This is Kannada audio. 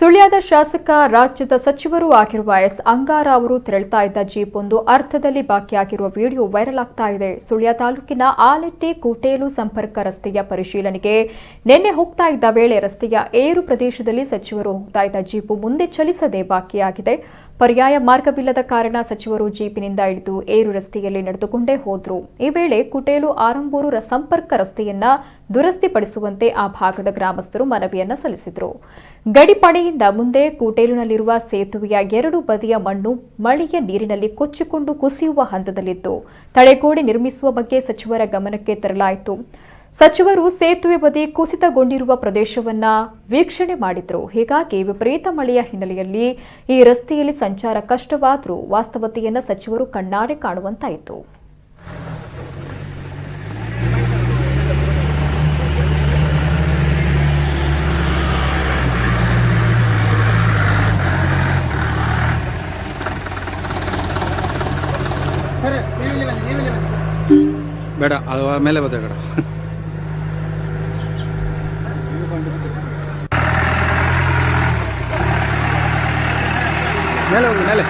ಸುಳ್ಯದ ಶಾಸಕ ರಾಜ್ಯದ ಸಚಿವರು ಆಗಿರುವ ಎಸ್ ಅಂಗಾರ ಅವರು ತೆರಳುತ್ತಾ ಇದ್ದ ಜೀಪ್ ಒಂದು ಅರ್ಥದಲ್ಲಿ ಬಾಕಿಯಾಗಿರುವ ವಿಡಿಯೋ ವೈರಲ್ ಆಗ್ತಾ ಇದೆ. ಸುಳ್ಯ ತಾಲೂಕಿನ ಆಲೆಟ್ಟಿ ಕೂಟೇಲು ಸಂಪರ್ಕ ರಸ್ತೆಯ ಪರಿಶೀಲನೆಗೆ ನಿನ್ನೆ ಹೋಗ್ತಾ ಇದ್ದ ವೇಳೆ ರಸ್ತೆಯ ಏರು ಪ್ರದೇಶದಲ್ಲಿ ಸಚಿವರು ಹೋಗ್ತಾ ಇದ್ದ ಜೀಪು ಮುಂದೆ ಚಲಿಸದೆ ಬಾಕಿಯಾಗಿದೆ. ಪರ್ಯಾಯ ಮಾರ್ಗವಿಲ್ಲದ ಕಾರಣ ಸಚಿವರು ಜೀಪಿನಿಂದ ಇಳಿದು ಏರು ರಸ್ತೆಯಲ್ಲಿ ನಡೆದುಕೊಂಡೇ ಹೋದ್ರು. ಈ ವೇಳೆ ಕುಟೇಲು ಆರಂಬೂರು ಸಂಪರ್ಕ ರಸ್ತೆಯನ್ನ ದುರಸ್ತಿಪಡಿಸುವಂತೆ ಆ ಭಾಗದ ಗ್ರಾಮಸ್ಥರು ಮನವಿಯನ್ನ ಸಲ್ಲಿಸಿದರು. ಗಡಿಪಡೆಯಿಂದ ಮುಂದೆ ಕೂಟೇಲಿನಲ್ಲಿರುವ ಸೇತುವೆಯ ಎರಡು ಬದಿಯ ಮಣ್ಣು ಮಳೆಯ ನೀರಿನಲ್ಲಿ ಕೊಚ್ಚಿಕೊಂಡು ಕುಸಿಯುವ ಹಂತದಲ್ಲಿದ್ದು ತಡೆಗೋಡೆ ನಿರ್ಮಿಸುವ ಬಗ್ಗೆ ಸಚಿವರ ಗಮನಕ್ಕೆ ತರಲಾಯಿತು. ಸಚಿವರು ಸೇತುವೆ ಬದಿ ಕುಸಿತಗೊಂಡಿರುವ ಪ್ರದೇಶವನ್ನ ವೀಕ್ಷಣೆ ಮಾಡಿದ್ರು. ಹೀಗಾಗಿ ವಿಪರೀತ ಮಳೆಯ ಹಿನ್ನೆಲೆಯಲ್ಲಿ ಈ ರಸ್ತೆಯಲ್ಲಿ ಸಂಚಾರ ಕಷ್ಟವಾದರೂ ವಾಸ್ತವತೆಯನ್ನ ಸಚಿವರು ಕಣ್ಣಾರೆ ಕಾಣುವಂತಾಯಿತು. ಬೇಡ ಅದು ಮೇಲೆ ಬದ ಬೇಡ ಮೇಲೆ ಹೋಗಿ ಮೇಲೆ